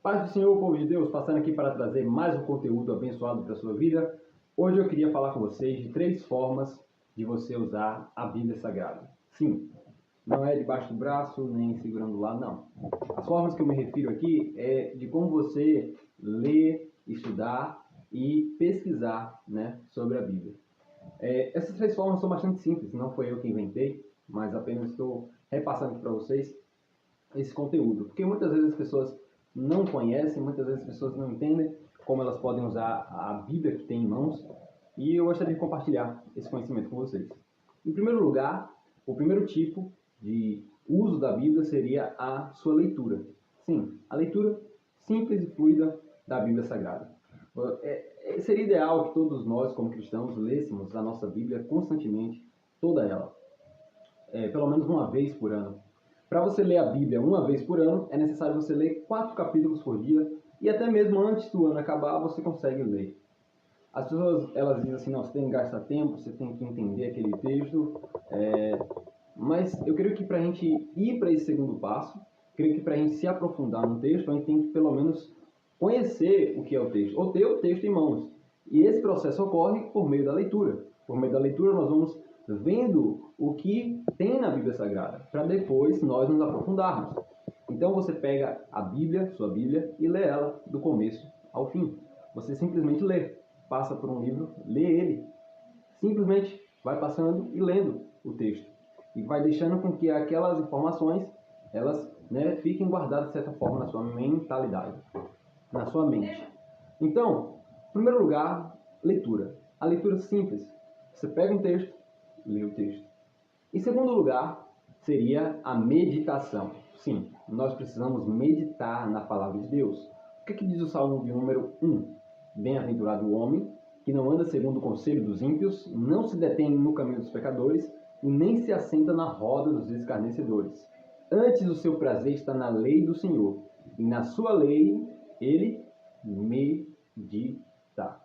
Paz do Senhor, povo de Deus, passando aqui para trazer mais um conteúdo abençoado para a sua vida. Hoje eu queria falar com vocês de 3 formas de você usar a Bíblia Sagrada. Sim, não é debaixo do braço, nem segurando lá, não. As formas que eu me refiro aqui é de como você ler, estudar e pesquisar, sobre a Bíblia. Essas 3 formas são bastante simples, não foi eu que inventei, mas apenas estou repassando aqui para vocês esse conteúdo. Porque muitas vezes as pessoas não conhecem, muitas vezes as pessoas não entendem como elas podem usar a Bíblia que tem em mãos, e eu gostaria de compartilhar esse conhecimento com vocês. Em primeiro lugar, o primeiro tipo de uso da Bíblia seria a sua leitura. Sim, a leitura simples e fluida da Bíblia Sagrada. Seria ideal que todos nós, como cristãos, lêssemos a nossa Bíblia constantemente, toda ela, pelo menos uma vez por ano. Para você ler a Bíblia uma vez por ano, é necessário você ler 4 capítulos por dia, e até mesmo antes do ano acabar, você consegue ler. As pessoas, elas dizem assim, não, você tem que gastar tempo, você tem que entender aquele texto, mas eu creio que para a gente ir para esse segundo passo, creio que para a gente se aprofundar no texto, a gente tem que pelo menos conhecer o que é o texto, ou ter o texto em mãos. E esse processo ocorre por meio da leitura. Por meio da leitura nós vamos vendo o que tem na Bíblia Sagrada, para depois nós nos aprofundarmos. Então você pega a Bíblia, sua Bíblia, e lê ela do começo ao fim. Você simplesmente lê, passa por um livro, lê ele. Simplesmente vai passando e lendo o texto. E vai deixando com que aquelas informações, elas fiquem guardadas de certa forma na sua mentalidade, na sua mente. Então, em primeiro lugar, leitura. A leitura simples. Você pega um texto, lê o texto. Em segundo lugar, seria a meditação. Sim, nós precisamos meditar na palavra de Deus. O que diz o Salmo de número 1? Bem-aventurado o homem que não anda segundo o conselho dos ímpios, não se detém no caminho dos pecadores e nem se assenta na roda dos escarnecedores. Antes o seu prazer está na lei do Senhor, e na sua lei ele medita.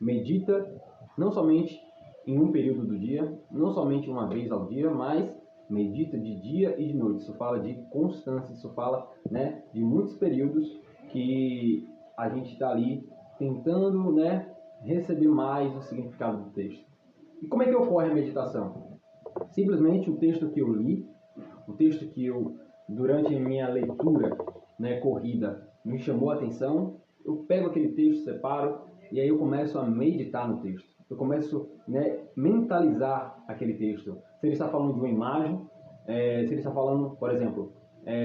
Medita não somente em um período do dia, não somente uma vez ao dia, mas medita de dia e de noite. Isso fala de constância, isso fala de muitos períodos que a gente está ali tentando receber mais o significado do texto. E como é que ocorre a meditação? Simplesmente o texto que eu li, o texto que eu, durante a minha leitura corrida, me chamou a atenção, eu pego aquele texto, separo, e aí eu começo a meditar no texto. Eu começo a mentalizar aquele texto. Se ele está falando de uma imagem, se ele está falando, por exemplo,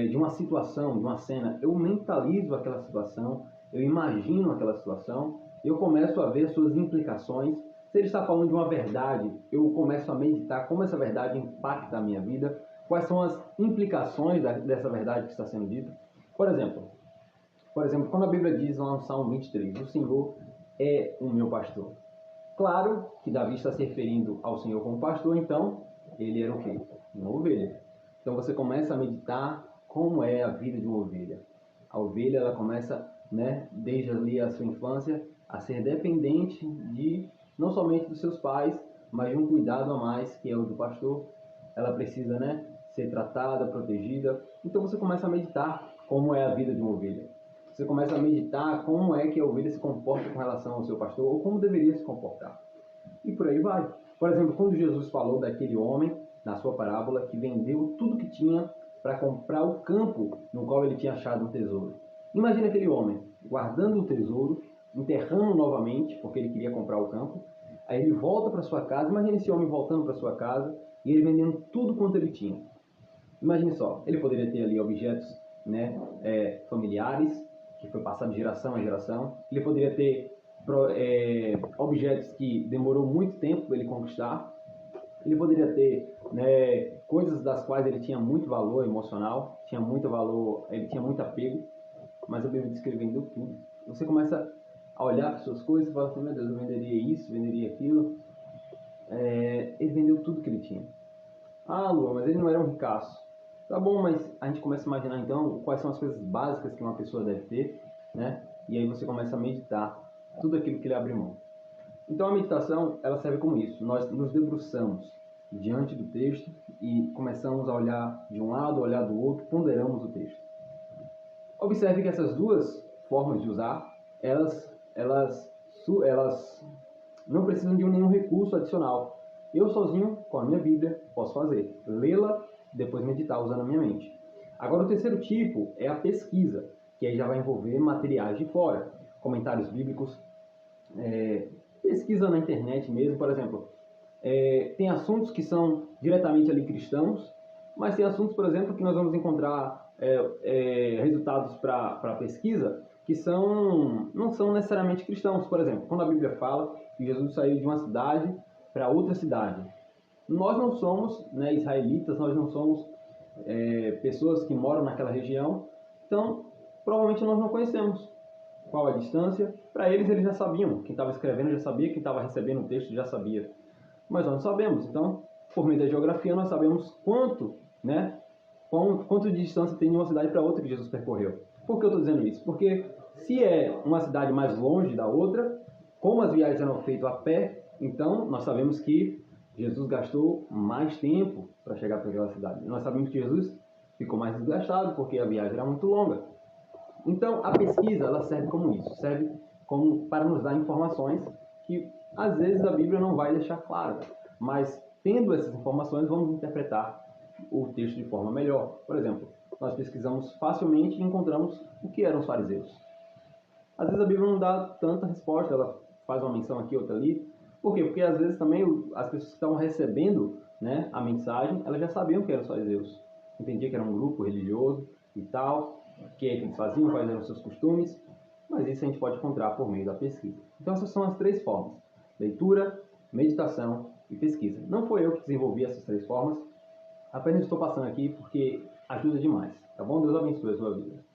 de uma situação, de uma cena, eu mentalizo aquela situação, eu imagino aquela situação, eu começo a ver as suas implicações. Se ele está falando de uma verdade, eu começo a meditar como essa verdade impacta a minha vida, quais são as implicações dessa verdade que está sendo dita. Por exemplo, quando a Bíblia diz lá no Salmo 23, o Senhor é o meu pastor. Claro que Davi está se referindo ao Senhor como pastor, então ele era o quê? Uma ovelha. Então você começa a meditar como é a vida de uma ovelha. A ovelha, ela começa, desde ali a sua infância, a ser dependente de, não somente dos seus pais, mas de um cuidado a mais, que é o do pastor. Ela precisa, ser tratada, protegida. Então você começa a meditar como é a vida de uma ovelha. Você começa a meditar como é que a ovelha se comporta com relação ao seu pastor, ou como deveria se comportar. E por aí vai. Por exemplo, quando Jesus falou daquele homem, na sua parábola, que vendeu tudo que tinha para comprar o campo no qual ele tinha achado um tesouro. Imagina aquele homem guardando o tesouro, enterrando novamente, porque ele queria comprar o campo. Aí ele volta para sua casa. Imagina esse homem voltando para sua casa e ele vendendo tudo quanto ele tinha. Imagine só, ele poderia ter ali objetos familiares, que foi passado de geração a geração. Ele poderia ter objetos que demorou muito tempo para ele conquistar. Ele poderia ter coisas das quais ele tinha muito valor emocional, tinha muito valor, ele tinha muito apego, mas a Bíblia diz que ele vendeu tudo. Você começa a olhar para suas coisas e fala assim, meu Deus, eu venderia isso, venderia aquilo. Ele vendeu tudo que ele tinha. Ah, Lua, mas ele não era um ricaço. Tá bom, mas a gente começa a imaginar então quais são as coisas básicas que uma pessoa deve ter, E aí você começa a meditar tudo aquilo que ele abre mão. Então a meditação, ela serve como isso. Nós nos debruçamos diante do texto e começamos a olhar de um lado, olhar do outro, ponderamos o texto. Observe que essas duas formas de usar, elas não precisam de nenhum recurso adicional. Eu sozinho, com a minha Bíblia, posso fazer. Lê-la, depois meditar usando a minha mente. Agora, o terceiro tipo é a pesquisa, que aí já vai envolver materiais de fora, comentários bíblicos, pesquisa na internet mesmo, por exemplo. Tem assuntos que são diretamente ali cristãos, mas tem assuntos, por exemplo, que nós vamos encontrar resultados para pesquisa que não são necessariamente cristãos. Por exemplo, quando a Bíblia fala que Jesus saiu de uma cidade para outra cidade, nós não somos israelitas, nós não somos pessoas que moram naquela região, então provavelmente nós não conhecemos qual a distância. Para eles já sabiam, quem estava escrevendo já sabia, quem estava recebendo o texto já sabia, mas nós não sabemos. Então, por meio da geografia, nós sabemos quanto de distância tem de uma cidade para outra que Jesus percorreu. Por que eu estou dizendo isso? Porque se é uma cidade mais longe da outra, como as viagens eram feitas a pé, então nós sabemos que Jesus gastou mais tempo para chegar para aquela cidade. Nós sabemos que Jesus ficou mais desgastado porque a viagem era muito longa. Então, a pesquisa ela serve como isso, serve como para nos dar informações que às vezes a Bíblia não vai deixar claras, mas tendo essas informações vamos interpretar o texto de forma melhor. Por exemplo, nós pesquisamos facilmente e encontramos o que eram os fariseus. Às vezes a Bíblia não dá tanta resposta, ela faz uma menção aqui, outra ali. Por quê? Porque às vezes também as pessoas que estavam recebendo a mensagem, elas já sabiam que eram os fariseus. Entendia que era um grupo religioso e tal, o que eles faziam, quais eram os seus costumes, mas isso a gente pode encontrar por meio da pesquisa. Então essas são as três formas: leitura, meditação e pesquisa. Não foi eu que desenvolvi essas três formas, apenas estou passando aqui porque ajuda demais, tá bom? Deus abençoe a sua vida.